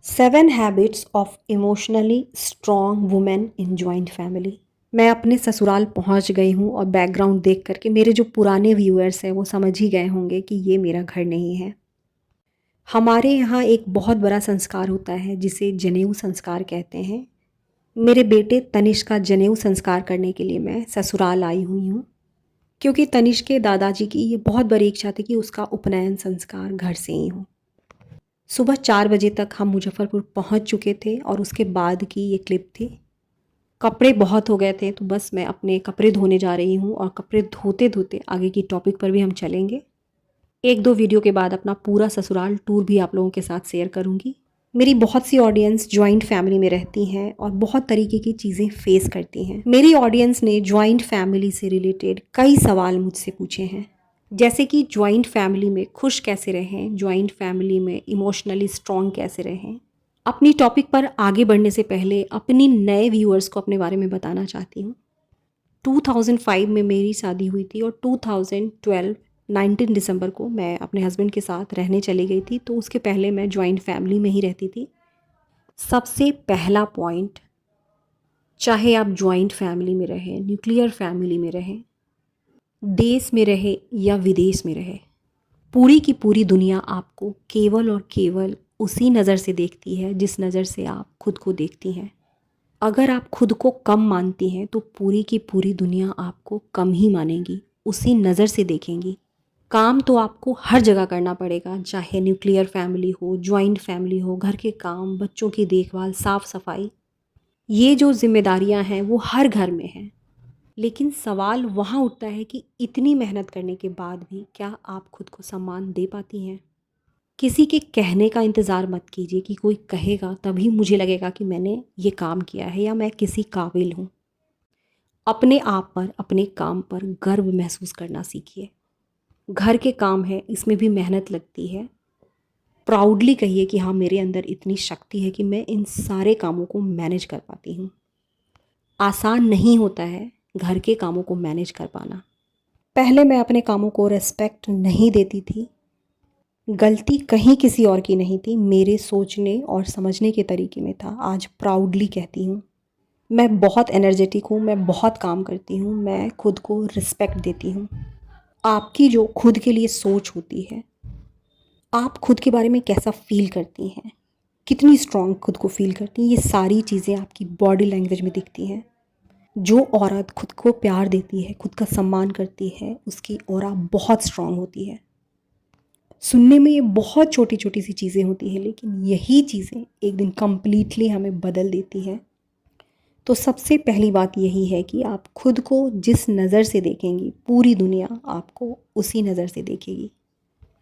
7 habits of emotionally strong women in joint family. मैं अपने ससुराल पहुंच गई हूं और बैकग्राउंड देख करके मेरे जो पुराने व्यूअर्स हैं वो समझ ही गए होंगे कि ये मेरा घर नहीं है। हमारे यहाँ एक बहुत बड़ा संस्कार होता है जिसे जनेऊ संस्कार कहते हैं। मेरे बेटे तनिष्क का जनेऊ संस्कार करने के लिए मैं ससुराल आई हुई हूँ, क्योंकि तनिष्क के दादाजी की ये बहुत बड़ी इच्छा थी कि उसका उपनयन संस्कार घर से ही हो। सुबह 4 बजे तक हम मुजफ्फरपुर पहुंच चुके थे और उसके बाद की ये क्लिप थी। कपड़े बहुत हो गए थे तो बस मैं अपने कपड़े धोने जा रही हूँ और कपड़े धोते धोते आगे की टॉपिक पर भी हम चलेंगे। एक दो वीडियो के बाद अपना पूरा ससुराल टूर भी आप लोगों के साथ शेयर करूँगी। मेरी बहुत सी ऑडियंस जॉइंट फैमिली में रहती हैं और बहुत तरीके की चीज़ें फेस करती हैं। मेरी ऑडियंस ने जॉइंट फैमिली से रिलेटेड कई सवाल मुझसे पूछे हैं, जैसे कि जॉइंट फैमिली में खुश कैसे रहें, जॉइंट फैमिली में इमोशनली स्ट्रॉन्ग कैसे रहें। अपनी टॉपिक पर आगे बढ़ने से पहले अपनी नए व्यूअर्स को अपने बारे में बताना चाहती हूँ। 2005 में मेरी शादी हुई थी और 2012 19 दिसंबर को मैं अपने हस्बैंड के साथ रहने चली गई थी। तो उसके पहले मैं जॉइंट फैमिली में ही रहती थी। सबसे पहला पॉइंट, चाहे आप जॉइंट फैमिली में रहें, न्यूक्लियर फैमिली में रहें, देश में रहे या विदेश में रहे, पूरी की पूरी दुनिया आपको केवल और केवल उसी नज़र से देखती है जिस नज़र से आप खुद को देखती हैं। अगर आप खुद को कम मानती हैं तो पूरी की पूरी दुनिया आपको कम ही मानेगी, उसी नज़र से देखेंगी। काम तो आपको हर जगह करना पड़ेगा, चाहे न्यूक्लियर फैमिली हो, जॉइंट फैमिली हो, घर के काम, बच्चों की देखभाल, साफ़ सफाई, ये जो जिम्मेदारियां हैं वो हर घर में हैं। लेकिन सवाल वहाँ उठता है कि इतनी मेहनत करने के बाद भी क्या आप खुद को सम्मान दे पाती हैं? किसी के कहने का इंतज़ार मत कीजिए कि कोई कहेगा तभी मुझे लगेगा कि मैंने ये काम किया है या मैं किसी काबिल हूँ। अपने आप पर, अपने काम पर गर्व महसूस करना सीखिए। घर के काम है, इसमें भी मेहनत लगती है। प्राउडली कहिए कि हाँ, मेरे अंदर इतनी शक्ति है कि मैं इन सारे कामों को मैनेज कर पाती हूँ। आसान नहीं होता है घर के कामों को मैनेज कर पाना। पहले मैं अपने कामों को रिस्पेक्ट नहीं देती थी। गलती कहीं किसी और की नहीं थी, मेरे सोचने और समझने के तरीके में था। आज प्राउडली कहती हूँ, मैं बहुत एनर्जेटिक हूँ, मैं बहुत काम करती हूँ, मैं खुद को रिस्पेक्ट देती हूँ। आपकी जो खुद के लिए सोच होती है, आप खुद के बारे में कैसा फील करती हैं, कितनी स्ट्रॉन्ग खुद को फील करती हैं, ये सारी चीज़ें आपकी बॉडी लैंग्वेज में दिखती हैं। जो औरत खुद को प्यार देती है, खुद का सम्मान करती है, उसकी ऑरा बहुत स्ट्रॉन्ग होती है। सुनने में ये बहुत छोटी छोटी सी चीज़ें होती हैं, लेकिन यही चीज़ें एक दिन कम्प्लीटली हमें बदल देती हैं। तो सबसे पहली बात यही है कि आप खुद को जिस नज़र से देखेंगी, पूरी दुनिया आपको उसी नज़र से देखेगी।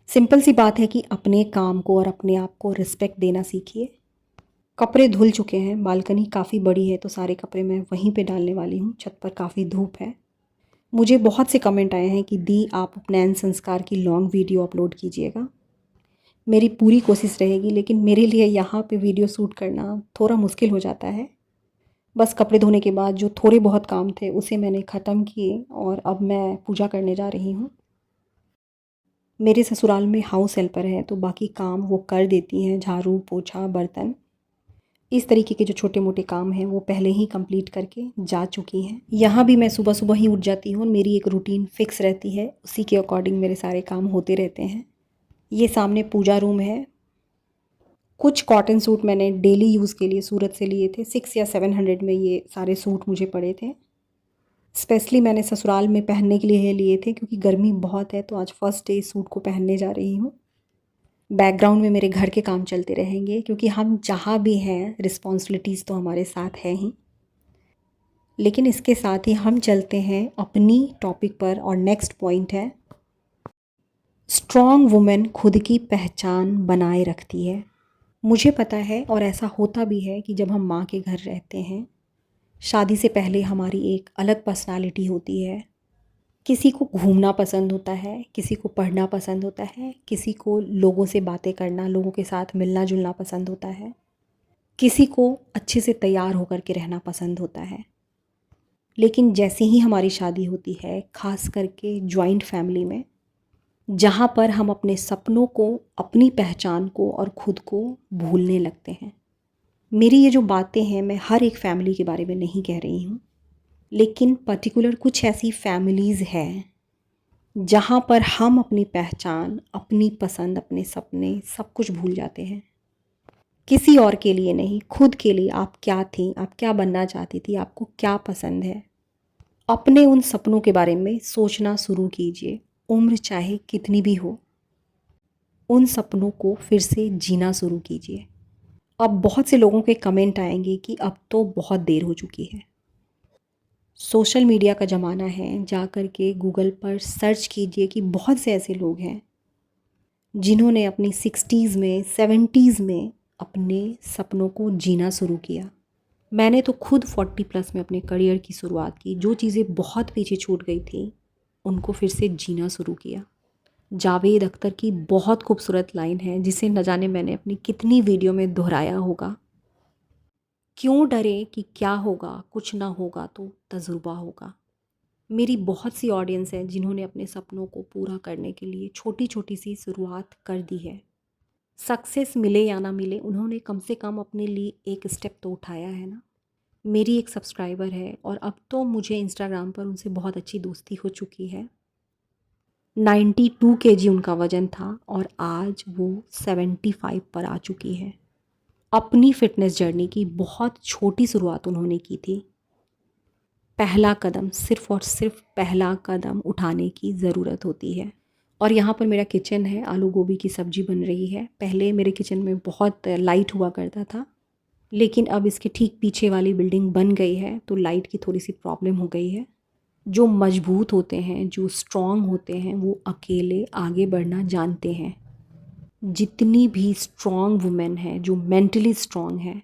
सिंपल सी बात है कि अपने काम को और अपने आप को रिस्पेक्ट देना सीखिए। कपड़े धुल चुके हैं, बालकनी काफ़ी बड़ी है तो सारे कपड़े मैं वहीं पे डालने वाली हूँ। छत पर काफ़ी धूप है। मुझे बहुत से कमेंट आए हैं कि दी, आप उपनयन संस्कार की लॉन्ग वीडियो अपलोड कीजिएगा। मेरी पूरी कोशिश रहेगी, लेकिन मेरे लिए यहाँ पे वीडियो शूट करना थोड़ा मुश्किल हो जाता है। बस कपड़े धोने के बाद जो थोड़े बहुत काम थे उसे मैंने ख़त्म किए और अब मैं पूजा करने जा रही हूँ। मेरे ससुराल में हाउस हेल्पर है तो बाकी काम वो कर देती हैं, झाड़ू, पोछा, बर्तन, इस तरीके के जो छोटे मोटे काम हैं वो पहले ही कंप्लीट करके जा चुकी हैं। यहाँ भी मैं सुबह सुबह ही उठ जाती हूँ और मेरी एक रूटीन फिक्स रहती है, उसी के अकॉर्डिंग मेरे सारे काम होते रहते हैं। ये सामने पूजा रूम है। कुछ कॉटन सूट मैंने डेली यूज़ के लिए सूरत से लिए थे। 600 या 700 में ये सारे सूट मुझे पड़े थे। स्पेशली मैंने ससुराल में पहनने के लिए लिए थे क्योंकि गर्मी बहुत है, तो आज फर्स्ट डे इस सूट को पहनने जा रही हूँ। बैकग्राउंड में मेरे घर के काम चलते रहेंगे क्योंकि हम जहाँ भी हैं रिस्पॉन्सिबिलिटीज़ तो हमारे साथ है ही। लेकिन इसके साथ ही हम चलते हैं अपनी टॉपिक पर और नेक्स्ट पॉइंट है, स्ट्रॉन्ग वुमेन खुद की पहचान बनाए रखती है। मुझे पता है और ऐसा होता भी है कि जब हम माँ के घर रहते हैं, शादी से पहले हमारी एक अलग पर्सनालिटी होती है। किसी को घूमना पसंद होता है, किसी को पढ़ना पसंद होता है, किसी को लोगों से बातें करना, लोगों के साथ मिलना जुलना पसंद होता है, किसी को अच्छे से तैयार होकर के रहना पसंद होता है। लेकिन जैसे ही हमारी शादी होती है, ख़ास करके जॉइंट फैमिली में, जहाँ पर हम अपने सपनों को, अपनी पहचान को और खुद को भूलने लगते हैं। मेरी ये जो बातें हैं, मैं हर एक फैमिली के बारे में नहीं कह रही हूँ, लेकिन पर्टिकुलर कुछ ऐसी फैमिलीज़ हैं जहाँ पर हम अपनी पहचान, अपनी पसंद, अपने सपने सब कुछ भूल जाते हैं। किसी और के लिए नहीं, खुद के लिए आप क्या थी, आप क्या बनना चाहती थी, आपको क्या पसंद है। अपने उन सपनों के बारे में सोचना शुरू कीजिए, उम्र चाहे कितनी भी हो। उन सपनों को फिर से जीना शुरू कीजिए। अब बहुत से लोगों के कमेंट आएंगे कि अब तो बहुत देर हो चुकी है। सोशल मीडिया का ज़माना है, जा कर के गूगल पर सर्च कीजिए कि बहुत से ऐसे लोग हैं जिन्होंने अपनी 60s में, 70s में अपने सपनों को जीना शुरू किया। मैंने तो खुद 40 प्लस में अपने करियर की शुरुआत की। जो चीज़ें बहुत पीछे छूट गई थी उनको फिर से जीना शुरू किया। जावेद अख्तर की बहुत खूबसूरत लाइन है जिसे न जाने मैंने अपनी कितनी वीडियो में दोहराया होगा। क्यों डरे कि क्या होगा, कुछ ना होगा तो तजुर्बा होगा। मेरी बहुत सी ऑडियंस है जिन्होंने अपने सपनों को पूरा करने के लिए छोटी छोटी सी शुरुआत कर दी है। सक्सेस मिले या ना मिले, उन्होंने कम से कम अपने लिए एक स्टेप तो उठाया है ना। मेरी एक सब्सक्राइबर है और अब तो मुझे इंस्टाग्राम पर उनसे बहुत अच्छी दोस्ती हो चुकी है। 92 केजी उनका वज़न था और आज वो 75 पर आ चुकी है। अपनी फ़िटनेस जर्नी की बहुत छोटी शुरुआत उन्होंने की थी। पहला कदम, सिर्फ़ और सिर्फ पहला कदम उठाने की ज़रूरत होती है। और यहाँ पर मेरा किचन है, आलू गोभी की सब्ज़ी बन रही है। पहले मेरे किचन में बहुत लाइट हुआ करता था, लेकिन अब इसके ठीक पीछे वाली बिल्डिंग बन गई है तो लाइट की थोड़ी सी प्रॉब्लम हो गई है। जो मजबूत होते हैं, जो स्ट्रॉन्ग होते हैं, वो अकेले आगे बढ़ना जानते हैं। जितनी भी स्ट्रॉन्ग वुमेन है, जो मेंटली स्ट्रॉन्ग है,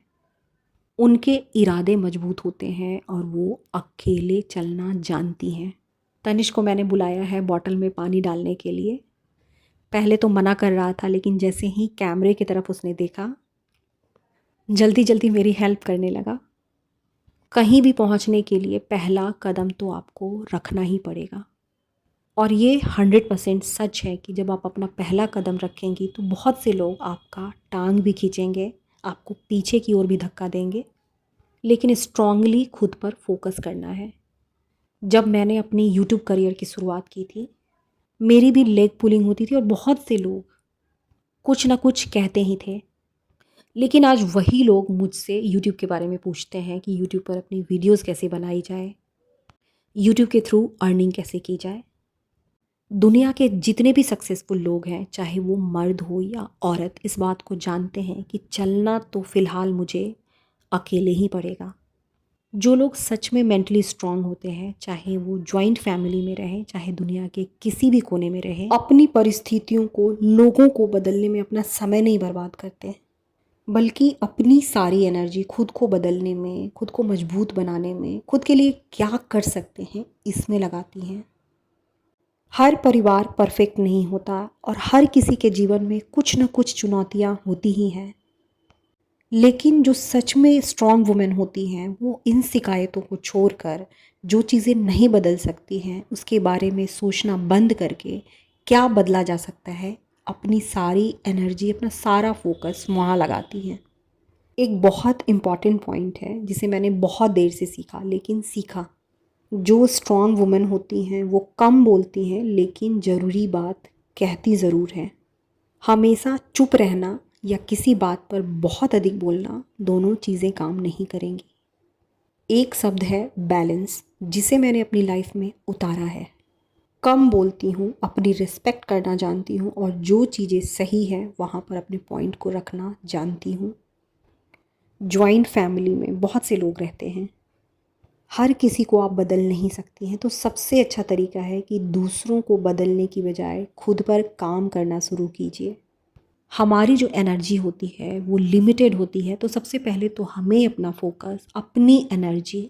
उनके इरादे मजबूत होते हैं और वो अकेले चलना जानती हैं। तनिष्क को मैंने बुलाया है बॉटल में पानी डालने के लिए। पहले तो मना कर रहा था, लेकिन जैसे ही कैमरे की तरफ उसने देखा, जल्दी जल्दी मेरी हेल्प करने लगा। कहीं भी पहुंचने के लिए पहला कदम तो आपको रखना ही पड़ेगा। और ये 100% सच है कि जब आप अपना पहला कदम रखेंगी तो बहुत से लोग आपका टांग भी खींचेंगे, आपको पीछे की ओर भी धक्का देंगे, लेकिन स्ट्रांगली खुद पर फोकस करना है। जब मैंने अपनी यूट्यूब करियर की शुरुआत की थी, मेरी भी लेग पुलिंग होती थी और बहुत से लोग कुछ ना कुछ कहते ही थे। लेकिन आज वही लोग मुझसे यूट्यूब के बारे में पूछते हैं कि यूट्यूब पर अपनी वीडियोस कैसे बनाई जाए, यूट्यूब के थ्रू अर्निंग कैसे की जाए। दुनिया के जितने भी सक्सेसफुल लोग हैं, चाहे वो मर्द हो या औरत, इस बात को जानते हैं कि चलना तो फ़िलहाल मुझे अकेले ही पड़ेगा। जो लोग सच में मेंटली स्ट्रांग होते हैं, चाहे वो जॉइंट फैमिली में रहें, चाहे दुनिया के किसी भी कोने में रहें, अपनी परिस्थितियों को, लोगों को बदलने में अपना समय नहीं बर्बाद करते, बल्कि अपनी सारी एनर्जी खुद को बदलने में, खुद को मजबूत बनाने में, खुद के लिए क्या कर सकते हैं इसमें लगाती हैं। हर परिवार परफेक्ट नहीं होता और हर किसी के जीवन में कुछ ना कुछ चुनौतियाँ होती ही हैं, लेकिन जो सच में स्ट्रॉन्ग वुमेन होती हैं वो इन शिकायतों को छोड़कर, जो चीज़ें नहीं बदल सकती हैं उसके बारे में सोचना बंद करके क्या बदला जा सकता है, अपनी सारी एनर्जी, अपना सारा फोकस वहाँ लगाती हैं। एक बहुत इम्पॉर्टेंट पॉइंट है जिसे मैंने बहुत देर से सीखा, लेकिन सीखा। जो स्ट्रॉन्ग वुमेन होती हैं वो कम बोलती हैं, लेकिन ज़रूरी बात कहती ज़रूर हैं। हमेशा चुप रहना या किसी बात पर बहुत अधिक बोलना, दोनों चीज़ें काम नहीं करेंगी। एक शब्द है बैलेंस, जिसे मैंने अपनी लाइफ में उतारा है। कम बोलती हूँ, अपनी रिस्पेक्ट करना जानती हूँ और जो चीज़ें सही हैं वहाँ पर अपने पॉइंट को रखना जानती हूँ। जॉइंट फैमिली में बहुत से लोग रहते हैं, हर किसी को आप बदल नहीं सकती हैं, तो सबसे अच्छा तरीका है कि दूसरों को बदलने की बजाय खुद पर काम करना शुरू कीजिए। हमारी जो एनर्जी होती है वो लिमिटेड होती है, तो सबसे पहले तो हमें अपना फोकस, अपनी एनर्जी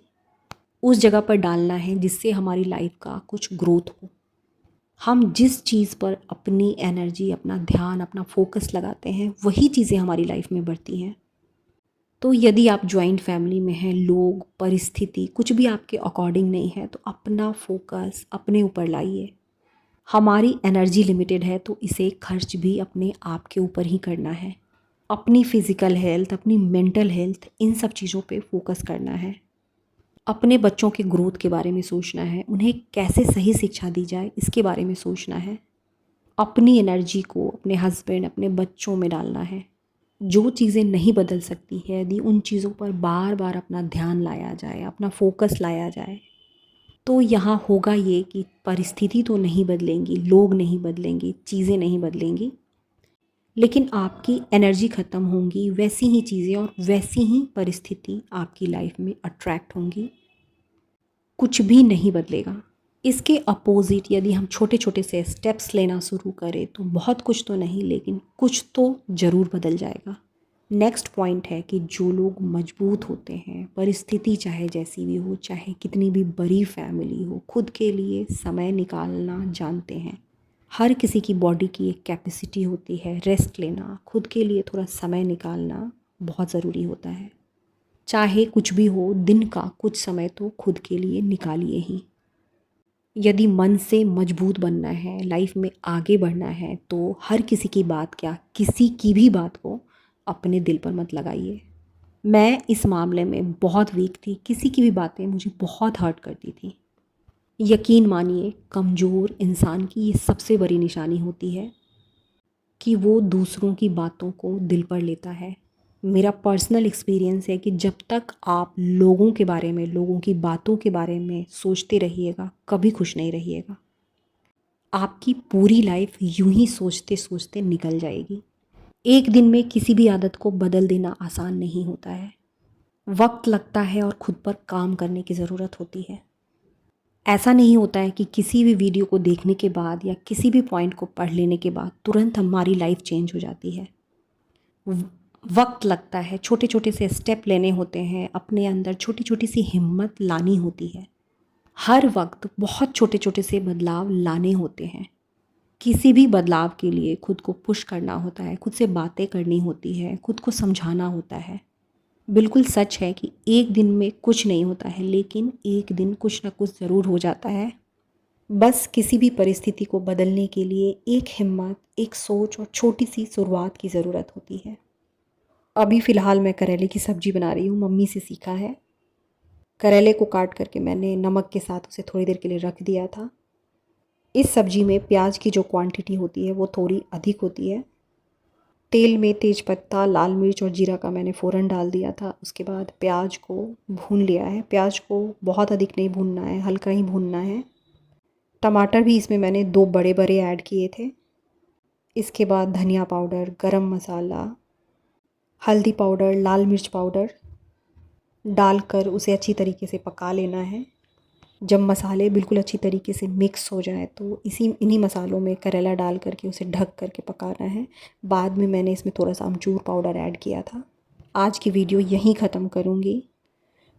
उस जगह पर डालना है जिससे हमारी लाइफ का कुछ ग्रोथ हो। हम जिस चीज़ पर अपनी एनर्जी, अपना ध्यान, अपना फोकस लगाते हैं, वही चीज़ें हमारी लाइफ में बढ़ती हैं। तो यदि आप जॉइंट फैमिली में हैं, लोग, परिस्थिति कुछ भी आपके अकॉर्डिंग नहीं है, तो अपना फोकस अपने ऊपर लाइए। हमारी एनर्जी लिमिटेड है तो इसे खर्च भी अपने आप के ऊपर ही करना है। अपनी फ़िज़िकल हेल्थ, अपनी मेंटल हेल्थ, इन सब चीज़ों पे फोकस करना है। अपने बच्चों के ग्रोथ के बारे में सोचना है, उन्हें कैसे सही शिक्षा दी जाए इसके बारे में सोचना है। अपनी एनर्जी को अपने हस्बैंड, अपने बच्चों में डालना है। जो चीज़ें नहीं बदल सकती है, यदि उन चीज़ों पर बार बार अपना ध्यान लाया जाए, अपना फोकस लाया जाए, तो यहाँ होगा ये कि परिस्थिति तो नहीं बदलेंगी, लोग नहीं बदलेंगे, चीज़ें नहीं बदलेंगी, लेकिन आपकी एनर्जी ख़त्म होंगी, वैसी ही चीज़ें और वैसी ही परिस्थिति आपकी लाइफ में अट्रैक्ट होंगी। कुछ भी नहीं बदलेगा। इसके अपोज़िट यदि हम छोटे छोटे से स्टेप्स लेना शुरू करें तो बहुत कुछ तो नहीं, लेकिन कुछ तो ज़रूर बदल जाएगा। नेक्स्ट पॉइंट है कि जो लोग मजबूत होते हैं, परिस्थिति चाहे जैसी भी हो, चाहे कितनी भी बड़ी फैमिली हो, खुद के लिए समय निकालना जानते हैं। हर किसी की बॉडी की एक कैपेसिटी होती है, रेस्ट लेना, खुद के लिए थोड़ा समय निकालना बहुत ज़रूरी होता है। चाहे कुछ भी हो, दिन का कुछ समय तो खुद के लिए निकालिए ही। यदि मन से मजबूत बनना है, लाइफ में आगे बढ़ना है, तो हर किसी की बात क्या, किसी की भी बात को अपने दिल पर मत लगाइए। मैं इस मामले में बहुत वीक थी, किसी की भी बातें मुझे बहुत हर्ट करती थी। यकीन मानिए, कमज़ोर इंसान की ये सबसे बड़ी निशानी होती है कि वो दूसरों की बातों को दिल पर लेता है। मेरा पर्सनल एक्सपीरियंस है कि जब तक आप लोगों के बारे में, लोगों की बातों के बारे में सोचते रहिएगा, कभी खुश नहीं रहिएगा। आपकी पूरी लाइफ यूं ही सोचते सोचते निकल जाएगी। एक दिन में किसी भी आदत को बदल देना आसान नहीं होता है। वक्त लगता है और खुद पर काम करने की ज़रूरत होती है। ऐसा नहीं होता है कि किसी भी वीडियो को देखने के बाद या किसी भी पॉइंट को पढ़ लेने के बाद तुरंत हमारी लाइफ चेंज हो जाती है। वक्त लगता है, छोटे छोटे से स्टेप लेने होते हैं, अपने अंदर छोटी छोटी सी हिम्मत लानी होती है। हर वक्त बहुत छोटे छोटे से बदलाव लाने होते हैं। किसी भी बदलाव के लिए खुद को पुश करना होता है, खुद से बातें करनी होती है, खुद को समझाना होता है। बिल्कुल सच है कि एक दिन में कुछ नहीं होता है, लेकिन एक दिन कुछ ना कुछ ज़रूर हो जाता है। बस किसी भी परिस्थिति को बदलने के लिए एक हिम्मत, एक सोच और छोटी सी शुरुआत की ज़रूरत होती है। अभी फ़िलहाल मैं करेले की सब्ज़ी बना रही हूँ, मम्मी से सीखा है। करेले को काट करके मैंने नमक के साथ उसे थोड़ी देर के लिए रख दिया था। इस सब्ज़ी में प्याज की जो क्वांटिटी होती है वो थोड़ी अधिक होती है। तेल में तेज़पत्ता, लाल मिर्च और जीरा का मैंने फ़ौरन डाल दिया था। उसके बाद प्याज को भून लिया है। प्याज को बहुत अधिक नहीं भूनना है, हल्का ही भूनना है। टमाटर भी इसमें मैंने 2 बड़े-बड़े ऐड किए थे। इसके बाद धनिया पाउडर, गरम मसाला, हल्दी पाउडर, लाल मिर्च पाउडर डालकर उसे अच्छी तरीके से पका लेना है। जब मसाले बिल्कुल अच्छी तरीके से मिक्स हो जाए तो इन्हीं मसालों में करेला डाल करके उसे ढक करके पकाना है। बाद में मैंने इसमें थोड़ा सा अमचूर पाउडर ऐड किया था। आज की वीडियो यहीं ख़त्म करूँगी।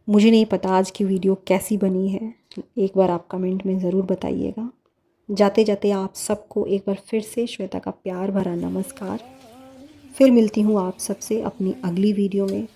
मुझे नहीं पता आज की वीडियो कैसी बनी है, एक बार आप कमेंट में ज़रूर बताइएगा। जाते जाते आप सबको एक बार फिर से श्वेता का प्यार भरा नमस्कार। फिर मिलती हूँ आप सबसे अपनी अगली वीडियो में।